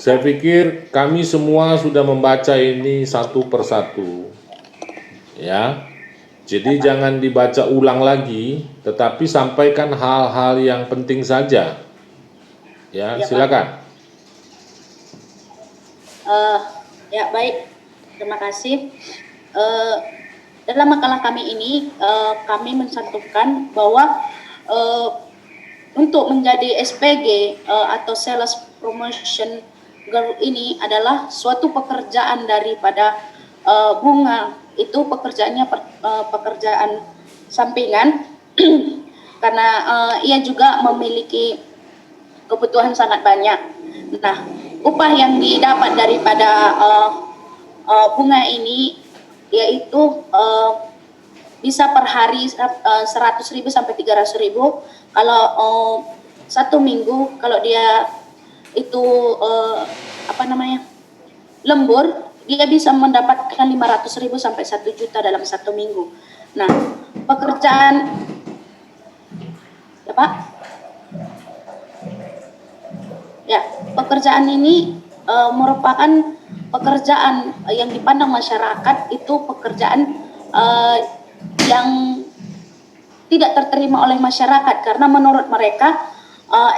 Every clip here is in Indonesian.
Saya pikir kami semua sudah membaca ini satu persatu, ya. Jadi jangan dibaca ulang lagi, tetapi sampaikan hal-hal yang penting saja. Ya, silakan. Ya, baik. Terima kasih. Dalam makalah kami ini, kami mencantumkan bahwa untuk menjadi SPG atau Sales Promotion Girl ini adalah suatu pekerjaan daripada Bunga. Itu pekerjaannya pekerjaan sampingan karena ia juga memiliki kebutuhan sangat banyak. Nah, upah yang didapat daripada Bunga ini yaitu bisa per hari 100.000 sampai 300.000. Kalau satu minggu, kalau dia itu lembur, dia bisa mendapatkan 500.000 sampai 1 juta dalam satu minggu. Nah, pekerjaan ya Pak, ya pekerjaan ini merupakan pekerjaan yang dipandang masyarakat itu pekerjaan yang tidak terterima oleh masyarakat karena menurut mereka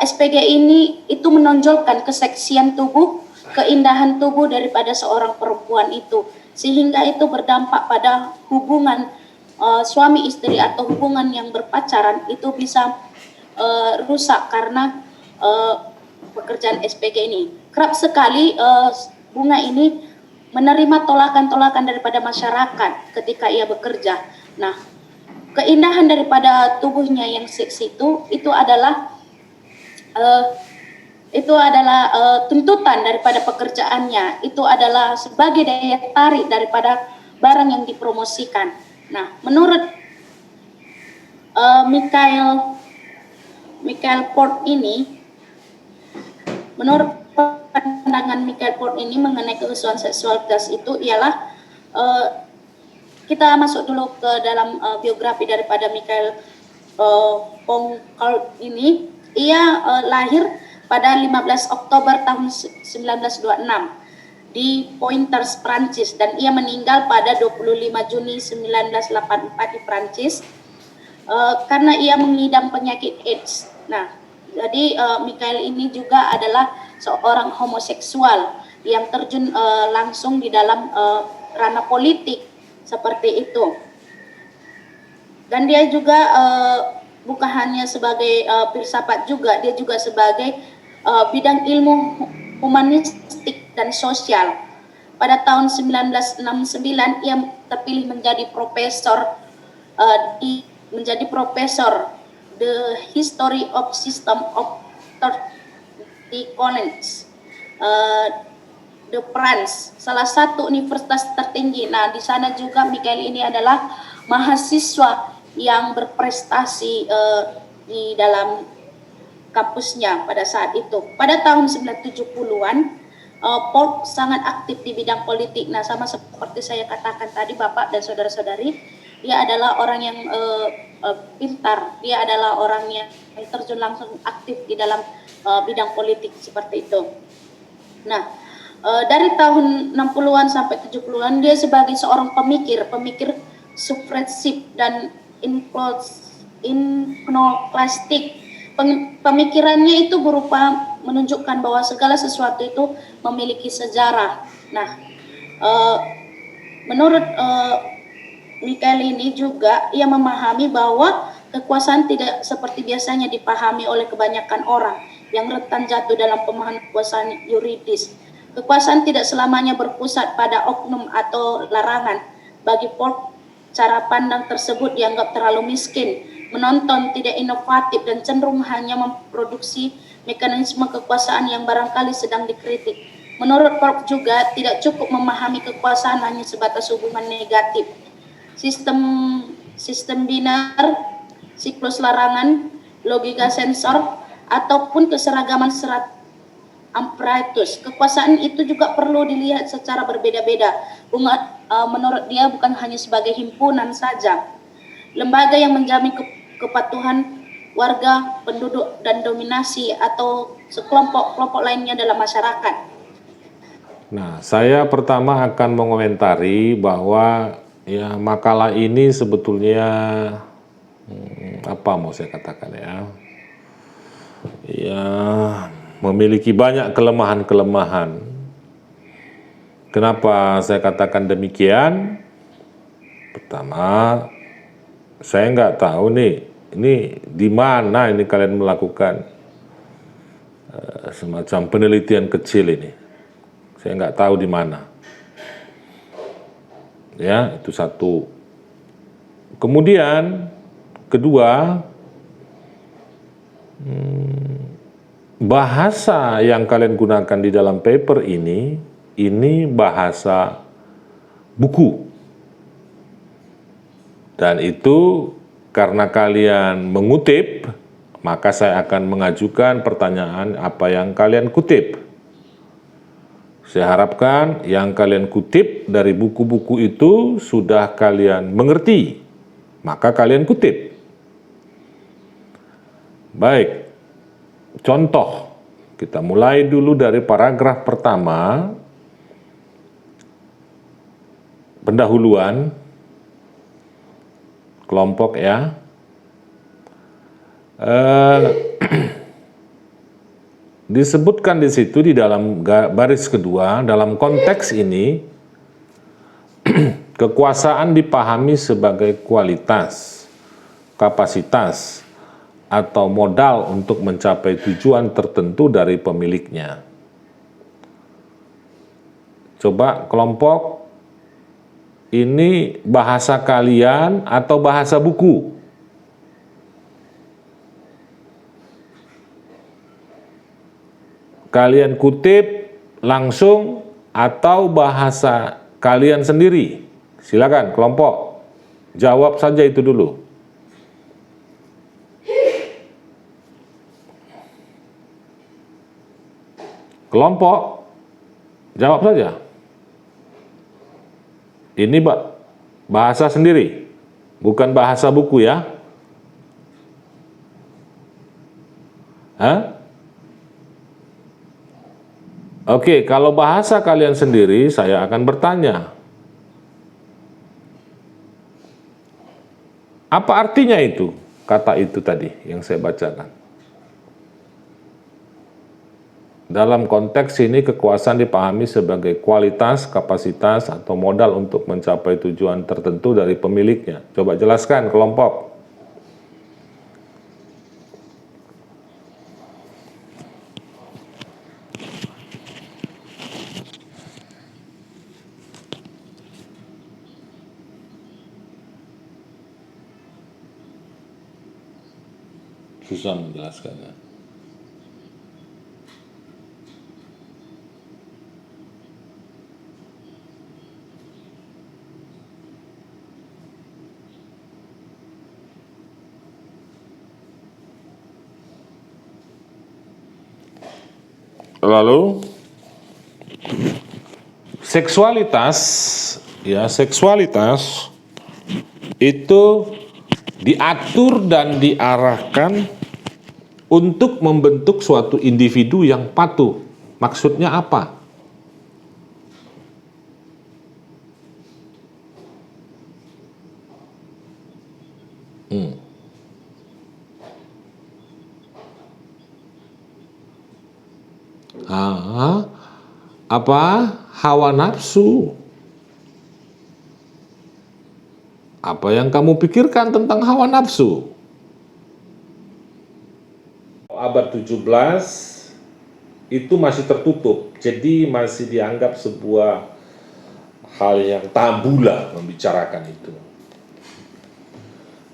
SPG ini itu menonjolkan keseksian tubuh, keindahan tubuh daripada seorang perempuan itu, sehingga itu berdampak pada hubungan suami istri atau hubungan yang berpacaran itu bisa rusak karena pekerjaan SPG ini. Kerap sekali Bunga ini menerima tolakan-tolakan daripada masyarakat ketika ia bekerja. Nah, keindahan daripada tubuhnya yang seksi itu adalah tuntutan daripada pekerjaannya, itu adalah sebagai daya tarik daripada barang yang dipromosikan. Nah, menurut Michael Port ini, menurut pandangan Michael Port ini mengenai kehusuan seksualitas itu ialah kita masuk dulu ke dalam biografi daripada Michael Pongkal ini. Ia lahir pada 15 Oktober tahun 1926 di Poitiers, Prancis, dan ia meninggal pada 25 Juni 1984 di Prancis karena ia mengidap penyakit AIDS. Nah, jadi Michael ini juga adalah seorang homoseksual yang terjun langsung di dalam ranah politik seperti itu. Dan dia juga bukan hanya sebagai filsafat juga, dia juga sebagai bidang ilmu humanistik dan sosial. Pada tahun 1969 ia terpilih menjadi profesor The History of System of Thought di College de France, salah satu universitas tertinggi. Nah, di sana juga Michael ini adalah mahasiswa yang berprestasi di dalam kampusnya pada saat itu. Pada tahun 1970-an, Paul sangat aktif di bidang politik. Nah, sama seperti saya katakan tadi, Bapak dan saudara-saudari, dia adalah orang yang pintar, dia adalah orang yang terjun langsung aktif di dalam bidang politik seperti itu. Nah, dari tahun 60-an sampai 70-an dia sebagai seorang pemikir subversif dan ikonoklastik. Pemikirannya itu berupa menunjukkan bahwa segala sesuatu itu memiliki sejarah. Nah, menurut Michael ini juga ia memahami bahwa kekuasaan tidak seperti biasanya dipahami oleh kebanyakan orang yang rentan jatuh dalam pemahaman kekuasaan yuridis. Kekuasaan tidak selamanya berpusat pada oknum atau larangan. Bagi Paul, cara pandang tersebut dianggap terlalu miskin, menonton, tidak inovatif, dan cenderung hanya memproduksi mekanisme kekuasaan yang barangkali sedang dikritik. Menurut Paul juga tidak cukup memahami kekuasaan hanya sebatas hubungan negatif. Sistem binar, siklus larangan, logika sensor, ataupun keseragaman serat apparatus. Kekuasaan itu juga perlu dilihat secara berbeda-beda. Menurut dia bukan hanya sebagai himpunan saja, lembaga yang menjamin kepatuhan warga, penduduk, dan dominasi atau sekelompok-kelompok lainnya dalam masyarakat. Nah, saya pertama akan mengomentari bahwa ya makalah ini sebetulnya apa mau saya katakan ya? Ya memiliki banyak kelemahan-kelemahan. Kenapa saya katakan demikian? Pertama, saya nggak tahu nih, ini di mana ini kalian melakukan semacam penelitian kecil ini. Saya nggak tahu di mana. Ya, itu satu. Kemudian, kedua, bahasa yang kalian gunakan di dalam paper ini bahasa buku. Dan itu karena kalian mengutip, maka saya akan mengajukan pertanyaan apa yang kalian kutip. Saya harapkan yang kalian kutip dari buku-buku itu sudah kalian mengerti, maka kalian kutip. Baik, contoh, kita mulai dulu dari paragraf pertama, pendahuluan, kelompok ya. Disebutkan di situ di dalam baris kedua, dalam konteks ini, kekuasaan dipahami sebagai kualitas, kapasitas, atau modal untuk mencapai tujuan tertentu dari pemiliknya. Coba kelompok, ini bahasa kalian atau bahasa buku? Kalian kutip langsung atau bahasa kalian sendiri? Silakan kelompok, jawab saja itu dulu. Kelompok, jawab saja. Ini bahasa sendiri, bukan bahasa buku ya. Hah? Oke, kalau bahasa kalian sendiri, saya akan bertanya. Apa artinya itu? Kata itu tadi yang saya bacakan. Dalam konteks ini, kekuasaan dipahami sebagai kualitas, kapasitas, atau modal untuk mencapai tujuan tertentu dari pemiliknya. Coba jelaskan kelompok. Susah menjelaskannya. Lalu seksualitas itu diatur dan diarahkan untuk membentuk suatu individu yang patuh. Maksudnya apa? Apa? Hawa nafsu. Apa yang kamu pikirkan tentang hawa nafsu? Abad 17 itu masih tertutup, jadi masih dianggap sebuah hal yang tabu lah membicarakan itu.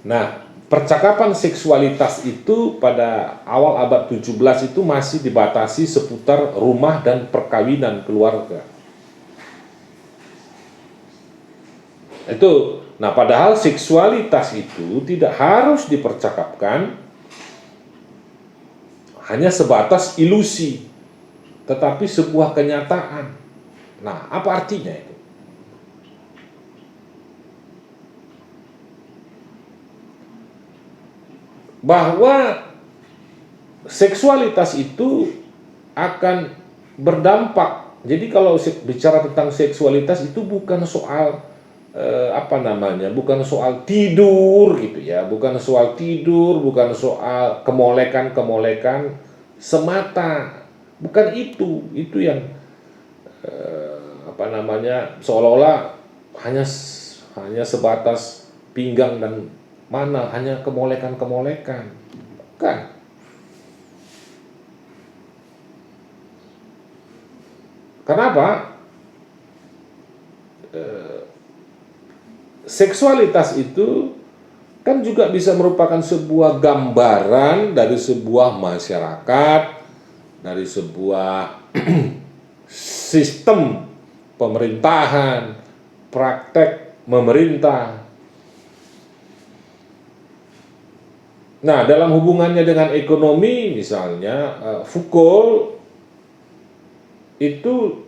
Nah, percakapan seksualitas itu pada awal abad 17 itu masih dibatasi seputar rumah dan perkawinan keluarga. Itu, nah padahal seksualitas itu tidak harus dipercakapkan hanya sebatas ilusi, tetapi sebuah kenyataan. Nah, apa artinya itu? Bahwa seksualitas itu akan berdampak Jadi kalau bicara tentang seksualitas itu bukan soal bukan soal tidur gitu ya, bukan soal tidur, bukan soal kemolekan-kemolekan semata, bukan itu yang seolah-olah hanya sebatas pinggang dan mana hanya kemolekan-kemolekan, bukan. Kenapa? Seksualitas itu kan juga bisa merupakan sebuah gambaran dari sebuah masyarakat, dari sebuah sistem pemerintahan, praktek memerintah. Nah, dalam hubungannya dengan ekonomi misalnya, Foucault itu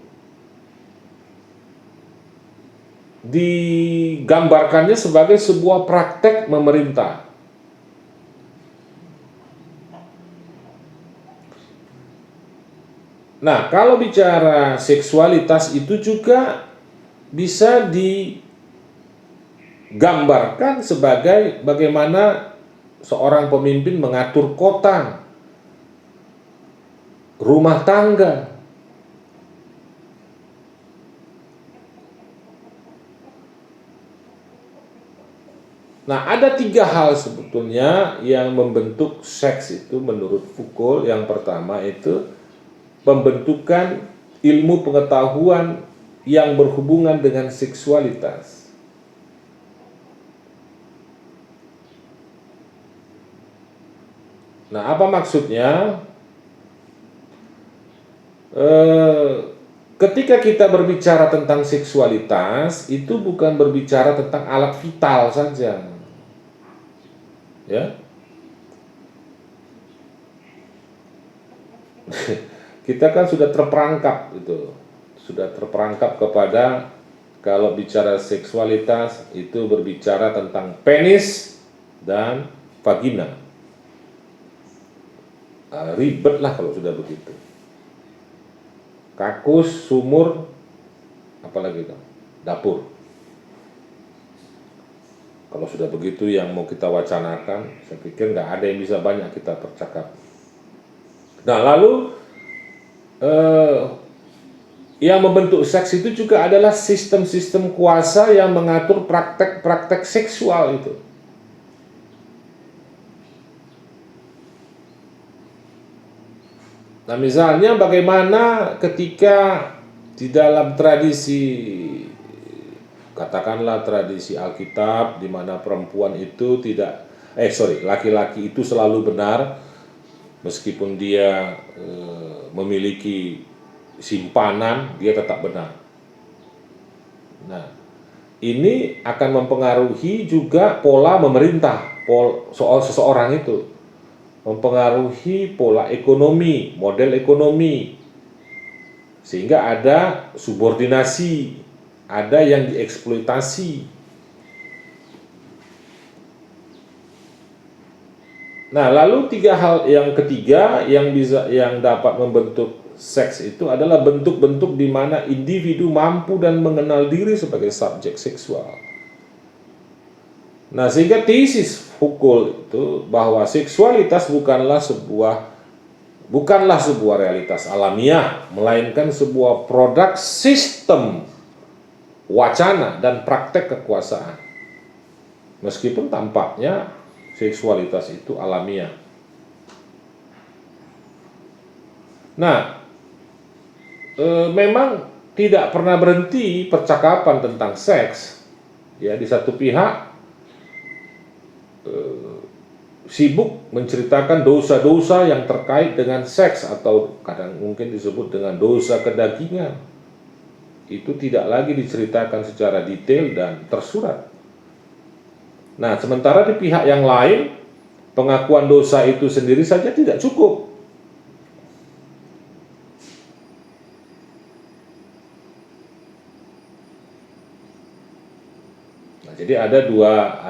digambarkannya sebagai sebuah praktek memerintah. Nah, kalau bicara seksualitas itu juga bisa digambarkan sebagai bagaimana seorang pemimpin mengatur kota, rumah tangga. Nah, ada 3 hal sebetulnya yang membentuk seks itu menurut Foucault. Yang pertama itu pembentukan ilmu pengetahuan yang berhubungan dengan seksualitas. Nah, apa maksudnya? Ketika kita berbicara tentang seksualitas, itu bukan berbicara tentang alat vital saja. Ya. Kita kan sudah terperangkap itu. Sudah terperangkap kepada kalau bicara seksualitas itu berbicara tentang penis dan vagina. Ribet lah kalau sudah begitu. Kakus, sumur, apalagi itu, dapur. Kalau sudah begitu yang mau kita wacanakan, saya pikir nggak ada yang bisa banyak kita percakap. Nah, lalu yang membentuk seks itu juga adalah sistem-sistem kuasa yang mengatur praktek-praktek seksual itu. Nah, misalnya bagaimana ketika di dalam tradisi, katakanlah tradisi Alkitab, di mana perempuan itu laki-laki itu selalu benar meskipun dia memiliki simpanan, dia tetap benar. Nah, ini akan mempengaruhi juga pola memerintah soal seseorang itu, mempengaruhi pola ekonomi, model ekonomi, sehingga ada subordinasi, ada yang dieksploitasi. Nah, lalu 3 hal yang ketiga yang dapat membentuk seks itu adalah bentuk-bentuk di mana individu mampu dan mengenal diri sebagai subjek seksual. Nah, sehingga tesis Foucault itu bahwa seksualitas bukanlah sebuah realitas alamiah, melainkan sebuah produk sistem wacana dan praktek kekuasaan. Meskipun tampaknya seksualitas itu alamiah. Nah, memang tidak pernah berhenti percakapan tentang seks. Ya, di satu pihak sibuk menceritakan dosa-dosa yang terkait dengan seks, atau kadang mungkin disebut dengan dosa kedagingan. Itu tidak lagi diceritakan secara detail dan tersurat. Nah, sementara di pihak yang lain, pengakuan dosa itu sendiri saja tidak cukup. Nah, jadi ada dua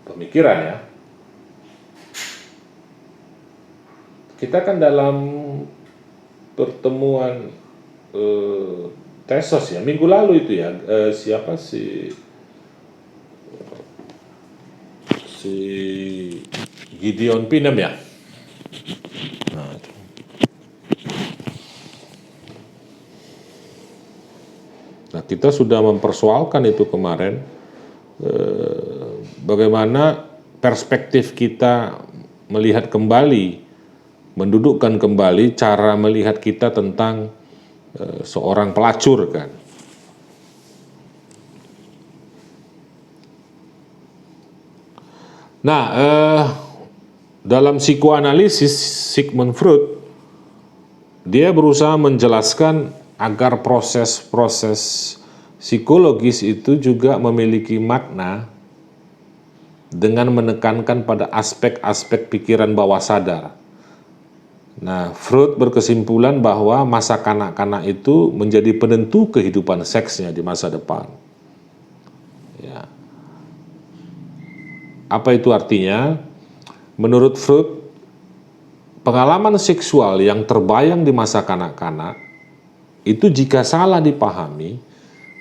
pemikiran ya. kita kan dalam pertemuan Tesos ya, minggu lalu itu ya, siapa si Gideon Pinem ya. Nah, itu. Nah, kita sudah mempersoalkan itu kemarin, bagaimana perspektif kita melihat kembali, mendudukkan kembali cara melihat kita tentang seorang pelacur kan. Nah, dalam psikoanalisis Sigmund Freud, dia berusaha menjelaskan agar proses-proses psikologis itu juga memiliki makna dengan menekankan pada aspek-aspek pikiran bawah sadar. Nah, Freud berkesimpulan bahwa masa kanak-kanak itu menjadi penentu kehidupan seksnya di masa depan. Ya. Apa itu artinya? Menurut Freud, pengalaman seksual yang terbayang di masa kanak-kanak itu jika salah dipahami,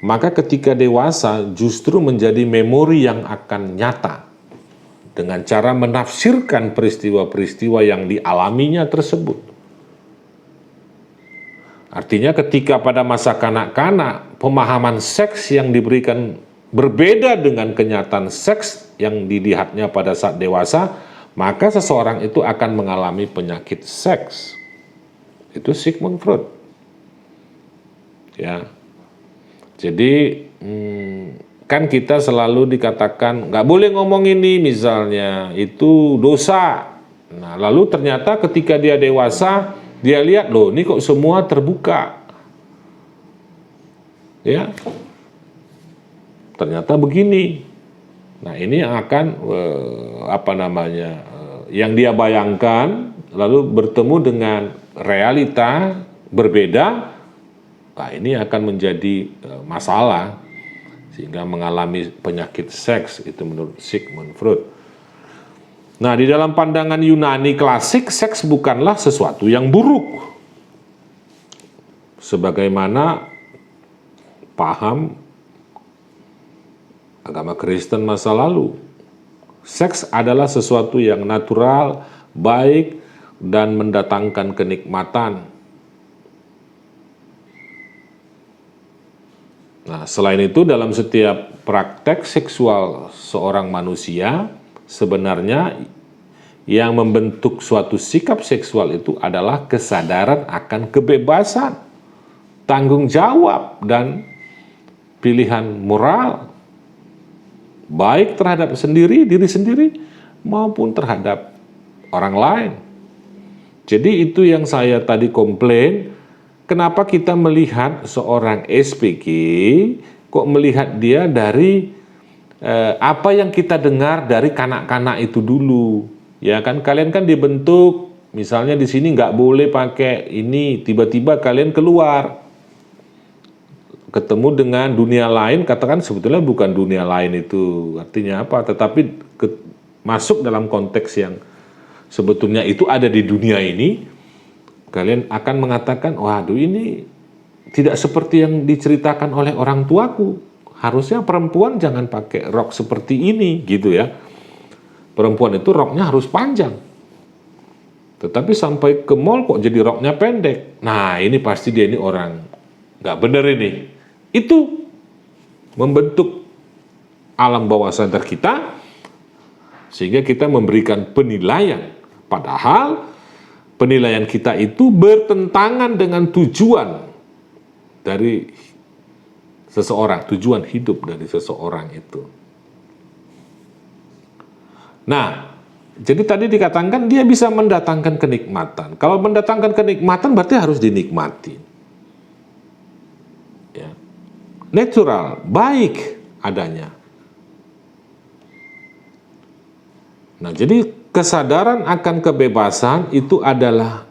maka ketika dewasa justru menjadi memori yang akan nyata dengan cara menafsirkan peristiwa-peristiwa yang dialaminya tersebut. Artinya ketika pada masa kanak-kanak pemahaman seks yang diberikan berbeda dengan kenyataan seks yang dilihatnya pada saat dewasa, maka seseorang itu akan mengalami penyakit seks. Itu Sigmund Freud. Ya. Jadi kan kita selalu dikatakan nggak boleh ngomong ini misalnya, itu dosa. Nah, lalu ternyata ketika dia dewasa, dia lihat loh, ini kok semua terbuka. Ya. Ternyata begini. Nah, ini yang akan yang dia bayangkan lalu bertemu dengan realita berbeda. Nah, ini akan menjadi masalah sehingga mengalami penyakit seks, itu menurut Sigmund Freud. Nah, di dalam pandangan Yunani klasik, seks bukanlah sesuatu yang buruk. Sebagaimana paham agama Kristen masa lalu. Seks adalah sesuatu yang natural, baik, dan mendatangkan kenikmatan. Nah, selain itu dalam setiap praktek seksual seorang manusia, sebenarnya yang membentuk suatu sikap seksual itu adalah kesadaran akan kebebasan, tanggung jawab, dan pilihan moral, baik terhadap diri sendiri, maupun terhadap orang lain. Jadi itu yang saya tadi komplain, kenapa kita melihat seorang SPG, kok melihat dia dari apa yang kita dengar dari kanak-kanak itu dulu. Ya kan, kalian kan dibentuk, misalnya di sini nggak boleh pakai ini, tiba-tiba kalian keluar, ketemu dengan dunia lain, katakan sebetulnya bukan dunia lain itu, artinya apa? Tetapi masuk dalam konteks yang sebetulnya itu ada di dunia ini, kalian akan mengatakan, waduh ini tidak seperti yang diceritakan oleh orang tuaku. Harusnya perempuan jangan pakai rok seperti ini, gitu ya. Perempuan itu roknya harus panjang. Tetapi sampai ke mall kok jadi roknya pendek. Nah, ini pasti dia ini orang nggak bener ini. Itu membentuk alam bawah sadar kita, sehingga kita memberikan penilaian. Padahal penilaian kita itu bertentangan dengan tujuan dari seseorang, tujuan hidup dari seseorang itu. Nah, jadi tadi dikatakan dia bisa mendatangkan kenikmatan. Kalau mendatangkan kenikmatan berarti harus dinikmati. Ya. Natural, baik adanya. Nah, jadi kesadaran akan kebebasan itu adalah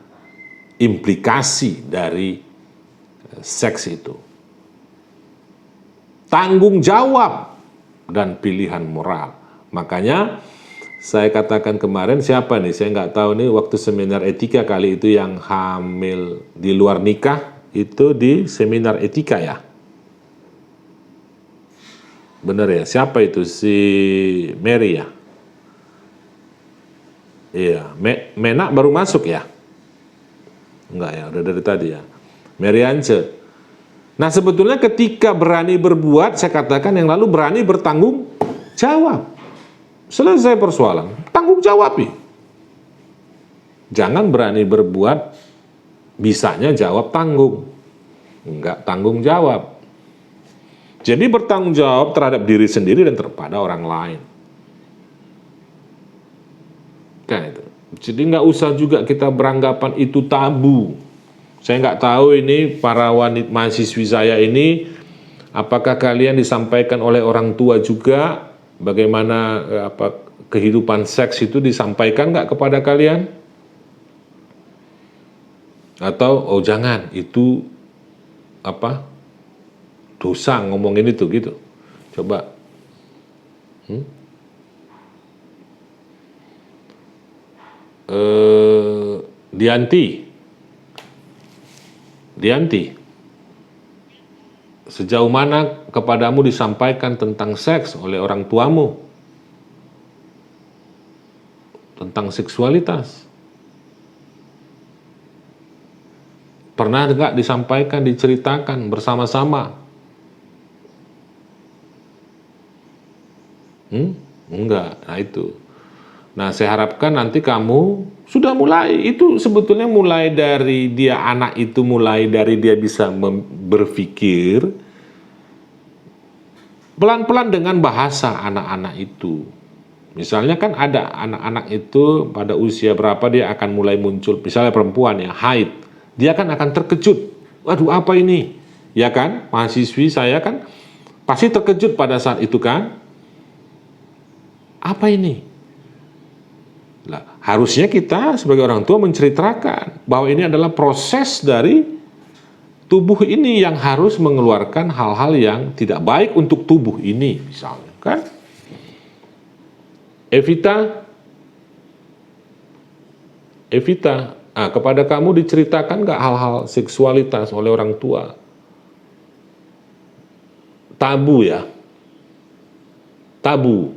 implikasi dari seks itu. Tanggung jawab dan pilihan moral. Makanya saya katakan kemarin, siapa nih? Saya nggak tahu nih, waktu seminar etika kali itu yang hamil di luar nikah, itu di seminar etika ya? Bener ya? Siapa itu? Si Mary ya? Iya, Menak baru masuk ya? Enggak ya, udah dari tadi ya. Mary Ance. Nah sebetulnya ketika berani berbuat, saya katakan yang lalu berani bertanggung jawab. Selesai persoalan, tanggung jawab. Jangan berani berbuat, bisanya jawab tanggung. Enggak tanggung jawab. Jadi bertanggung jawab terhadap diri sendiri dan terhadap orang lain. Kan itu. Jadi nggak usah juga kita beranggapan itu tabu. Saya nggak tahu ini para wanita mahasiswi saya ini, apakah kalian disampaikan oleh orang tua juga, bagaimana kehidupan seks itu disampaikan nggak kepada kalian? Atau oh jangan, itu dosa ngomongin itu gitu. Coba. Dianti, sejauh mana kepadamu disampaikan tentang seks oleh orang tuamu? Tentang seksualitas. Pernah enggak disampaikan, diceritakan bersama-sama? Enggak, nah itu. Nah saya harapkan nanti kamu sudah mulai, itu sebetulnya mulai dari dia anak itu, mulai dari dia bisa berpikir pelan-pelan dengan bahasa anak-anak itu. Misalnya kan ada anak-anak itu pada usia berapa dia akan mulai muncul, misalnya perempuan ya, haid. Dia kan akan terkejut. Waduh apa ini? Ya kan, mahasiswi saya kan pasti terkejut pada saat itu kan. Apa ini? Nah, harusnya kita sebagai orang tua menceritakan bahwa ini adalah proses dari tubuh ini yang harus mengeluarkan hal-hal yang tidak baik untuk tubuh ini, misalnya kan. Evita, kepada kamu diceritakan nggak hal-hal seksualitas oleh orang tua? Tabu ya? Tabu.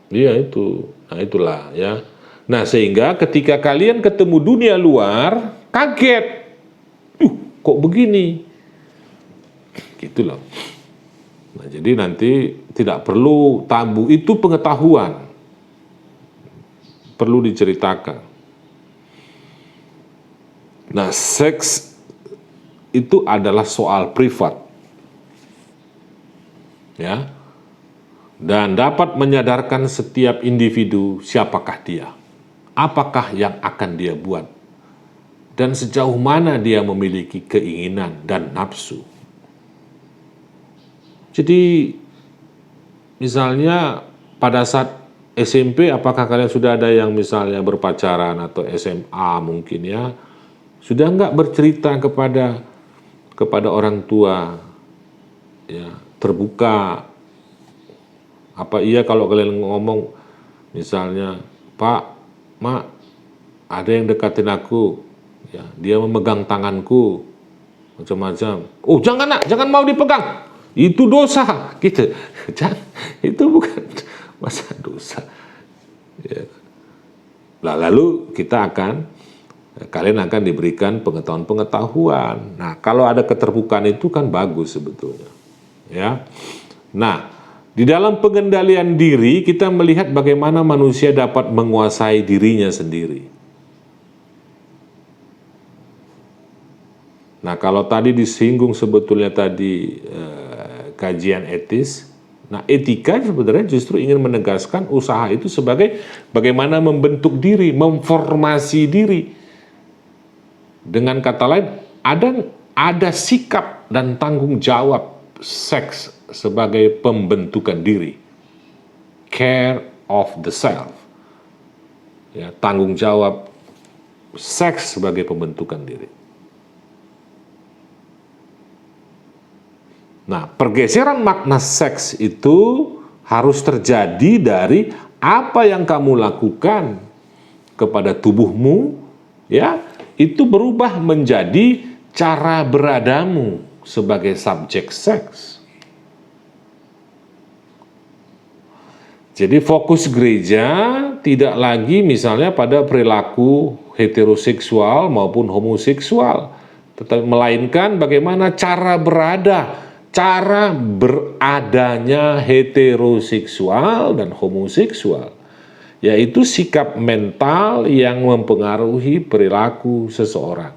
Iya itu. Nah itulah ya. Nah sehingga ketika kalian ketemu dunia luar, kaget. Kok begini? Gitu loh. Nah jadi nanti tidak perlu tabu, itu pengetahuan. Perlu diceritakan. Nah, seks itu adalah soal privat. Ya. Dan dapat menyadarkan setiap individu siapakah dia. Apakah yang akan dia buat. Dan sejauh mana dia memiliki keinginan dan nafsu. Jadi misalnya pada saat SMP, apakah kalian sudah ada yang misalnya berpacaran atau SMA mungkin ya, sudah enggak bercerita kepada orang tua, ya terbuka. Apa iya kalau kalian ngomong misalnya, Pak, Mak, ada yang dekatin aku, ya dia memegang tanganku, macam-macam. Oh jangan nak, jangan mau dipegang, itu dosa, gitu. Itu bukan masa dosa. Ya. Lalu kalian akan diberikan pengetahuan. Nah, kalau ada keterbukaan itu kan bagus sebetulnya. Ya. Nah, di dalam pengendalian diri kita melihat bagaimana manusia dapat menguasai dirinya sendiri. Nah, kalau tadi disinggung sebetulnya tadi kajian etis. Nah, etika sebenarnya justru ingin menegaskan usaha itu sebagai bagaimana membentuk diri, memformasi diri. Dengan kata lain, ada sikap dan tanggung jawab seks sebagai pembentukan diri. Care of the self. Ya, tanggung jawab seks sebagai pembentukan diri. Nah, pergeseran makna seks itu harus terjadi dari apa yang kamu lakukan kepada tubuhmu, ya, itu berubah menjadi cara beradamu sebagai subjek seks. Jadi fokus gereja tidak lagi misalnya pada perilaku heteroseksual maupun homoseksual, tetapi melainkan bagaimana cara beradanya heteroseksual dan homoseksual, yaitu sikap mental yang mempengaruhi perilaku seseorang.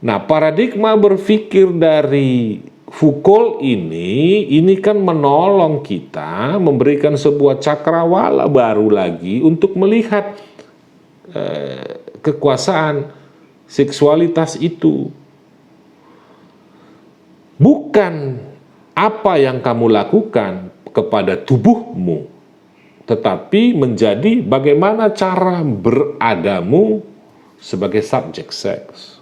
Nah, paradigma berpikir dari Foucault ini kan menolong kita memberikan sebuah cakrawala baru lagi untuk melihat kekuasaan seksualitas itu. Bukan apa yang kamu lakukan kepada tubuhmu, tetapi menjadi bagaimana cara beradamu sebagai subjek seks.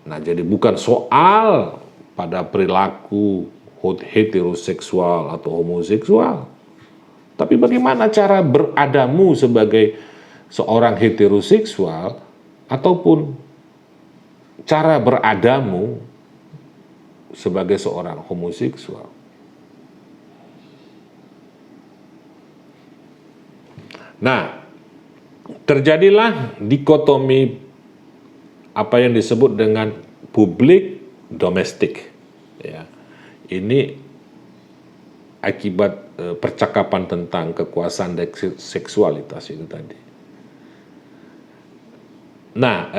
Nah, jadi bukan soal pada perilaku heteroseksual atau homoseksual, tapi bagaimana cara beradamu sebagai seorang heteroseksual ataupun cara beradamu sebagai seorang homoseksual. Nah, terjadilah dikotomi apa yang disebut dengan publik domestik. Ya, ini akibat percakapan tentang kekuasaan dan seksualitas itu tadi. Nah,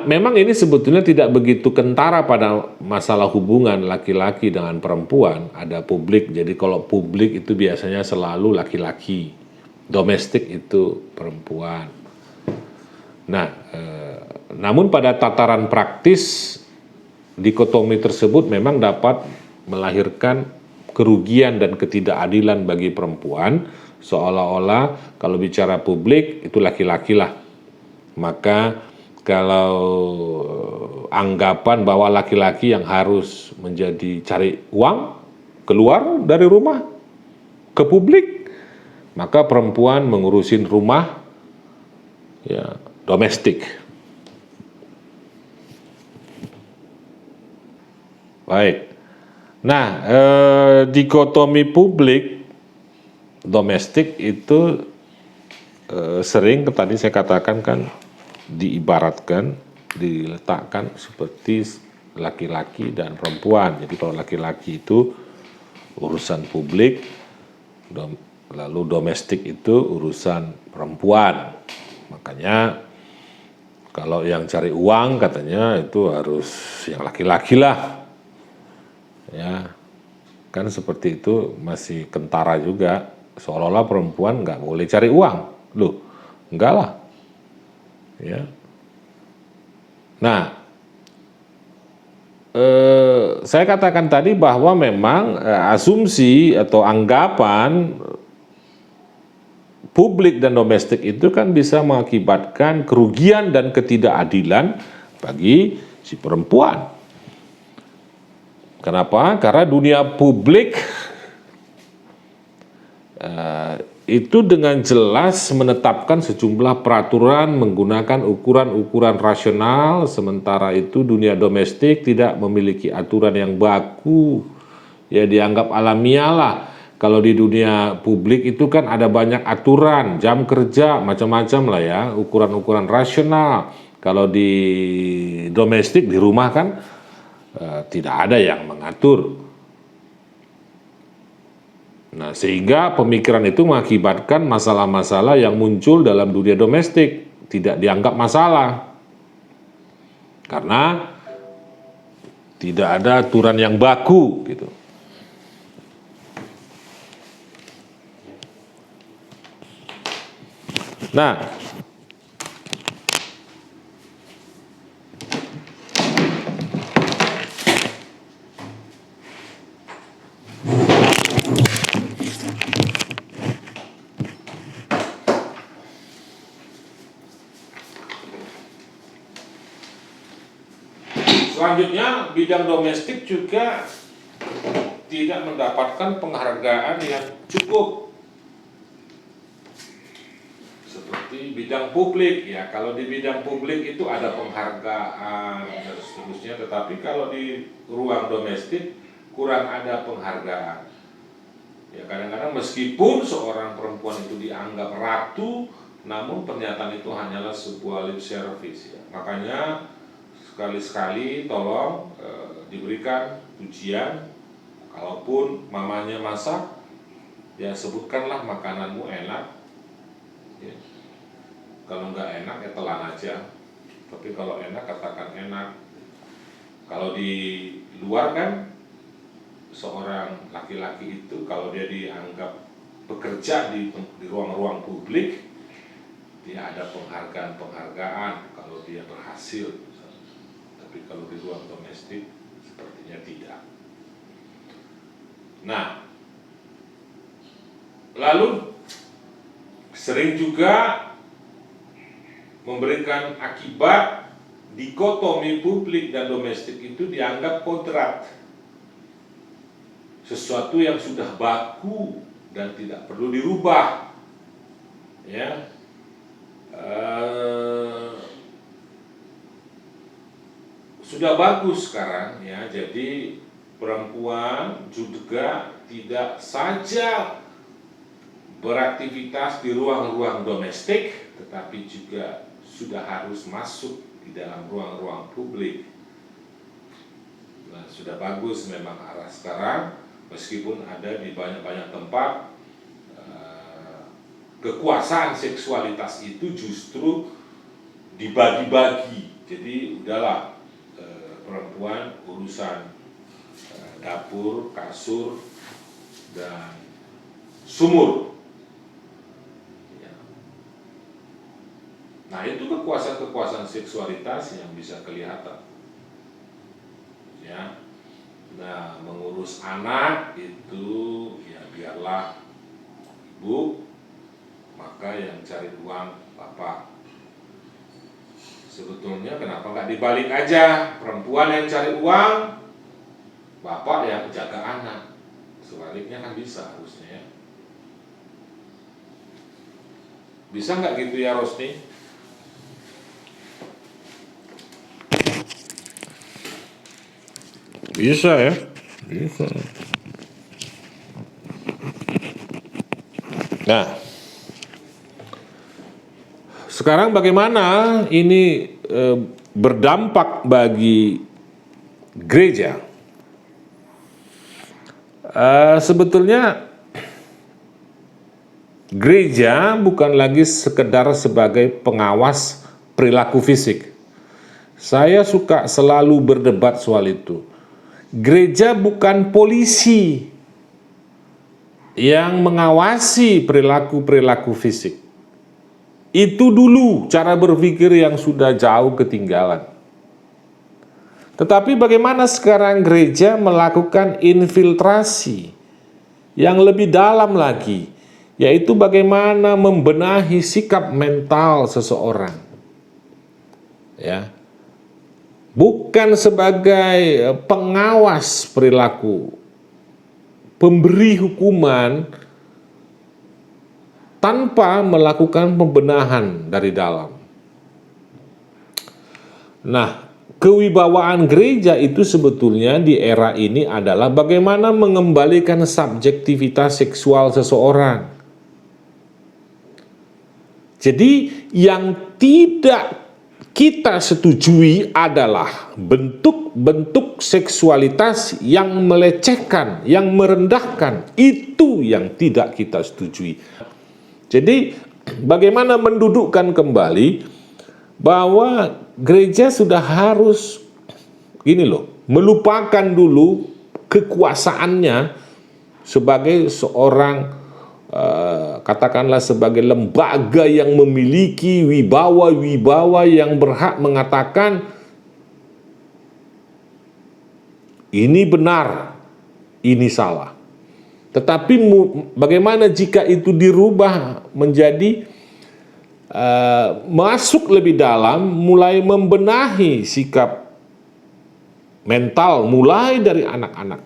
memang ini sebetulnya tidak begitu kentara pada masalah hubungan laki-laki dengan perempuan. Ada publik, jadi kalau publik itu biasanya selalu laki-laki, domestik itu perempuan. Nah, namun pada tataran praktis, dikotomi tersebut memang dapat melahirkan kerugian dan ketidakadilan bagi perempuan, seolah-olah kalau bicara publik itu laki-laki lah. Maka kalau anggapan bahwa laki-laki yang harus menjadi cari uang, keluar dari rumah ke publik, maka perempuan mengurusin rumah, ya, domestik. Baik. Nah, dikotomi publik domestik itu sering tadi saya katakan kan diibaratkan, diletakkan seperti laki-laki dan perempuan. Jadi kalau laki-laki itu urusan publik, lalu domestik itu urusan perempuan. Makanya kalau yang cari uang katanya itu harus yang laki-laki lah. Ya, kan seperti itu masih kentara juga, seolah-olah perempuan nggak boleh cari uang. Loh, enggak lah. Ya. Nah, saya katakan tadi bahwa memang asumsi atau anggapan publik dan domestik itu kan bisa mengakibatkan kerugian dan ketidakadilan bagi si perempuan. Kenapa? Karena dunia publik itu dengan jelas menetapkan sejumlah peraturan menggunakan ukuran-ukuran rasional, sementara itu dunia domestik tidak memiliki aturan yang baku, ya dianggap alamiah lah. Kalau di dunia publik itu kan ada banyak aturan, jam kerja, macam-macam lah ya, ukuran-ukuran rasional. Kalau di domestik, di rumah kan tidak ada yang mengatur. Nah, sehingga pemikiran itu mengakibatkan masalah-masalah yang muncul dalam dunia domestik tidak dianggap masalah. Karena tidak ada aturan yang baku gitu. Nah, selanjutnya bidang domestik juga tidak mendapatkan penghargaan yang cukup. Seperti bidang publik, ya kalau di bidang publik itu ada penghargaan dan seterusnya, tetapi kalau di ruang domestik kurang ada penghargaan. Ya kadang-kadang meskipun seorang perempuan itu dianggap ratu, namun pernyataan itu hanyalah sebuah lip service. Ya. Makanya sekali-sekali tolong diberikan pujian, kalaupun mamanya masak, ya sebutkanlah makananmu enak. Ya. Kalau nggak enak ya telan aja, tapi kalau enak katakan enak. Kalau di luar kan seorang laki-laki itu kalau dia dianggap bekerja di ruang-ruang publik, dia ada penghargaan kalau dia berhasil. Tapi kalau di ruang domestik sepertinya tidak. Nah, lalu sering juga memberikan akibat dikotomi publik dan domestik itu dianggap kodrat. Sesuatu yang sudah baku dan tidak perlu dirubah, ya. Sudah bagus sekarang, ya. Jadi perempuan juga tidak saja beraktivitas di ruang-ruang domestik, tetapi juga sudah harus masuk di dalam ruang-ruang publik. Nah, sudah bagus memang arah sekarang. Meskipun ada di banyak-banyak tempat kekuasaan seksualitas itu justru dibagi-bagi. Jadi udahlah perempuan urusan dapur, kasur, dan sumur. Ya. Nah itu kekuasaan seksualitas yang bisa kelihatan. Ya. Nah, mengurus anak itu ya biarlah ibu, maka yang cari uang bapak. Sebetulnya kenapa nggak dibalik aja, perempuan yang cari uang, bapak yang jaga anak. Sebaliknya kan bisa harusnya ya. Bisa nggak gitu ya Rosni? Bisa ya, bisa. Nah, sekarang bagaimana ini berdampak bagi gereja? Sebetulnya gereja bukan lagi sekedar sebagai pengawas perilaku fisik. Saya suka selalu berdebat soal itu. Gereja bukan polisi yang mengawasi perilaku-perilaku fisik. Itu dulu cara berpikir yang sudah jauh ketinggalan. Tetapi bagaimana sekarang gereja melakukan infiltrasi yang lebih dalam lagi, yaitu bagaimana membenahi sikap mental seseorang. Ya. Bukan sebagai pengawas perilaku, pemberi hukuman tanpa melakukan pembenahan dari dalam. Nah, kewibawaan gereja itu sebetulnya di era ini adalah bagaimana mengembalikan subjektivitas seksual seseorang. Jadi yang tidak kita setujui adalah bentuk-bentuk seksualitas yang melecehkan, yang merendahkan. Itu yang tidak kita setujui. Jadi bagaimana mendudukkan kembali bahwa gereja sudah harus melupakan dulu kekuasaannya sebagai seorang katakanlah sebagai lembaga yang memiliki wibawa-wibawa yang berhak mengatakan ini benar, ini salah. Tetapi bagaimana jika itu dirubah menjadi masuk lebih dalam, mulai membenahi sikap mental mulai dari anak-anak.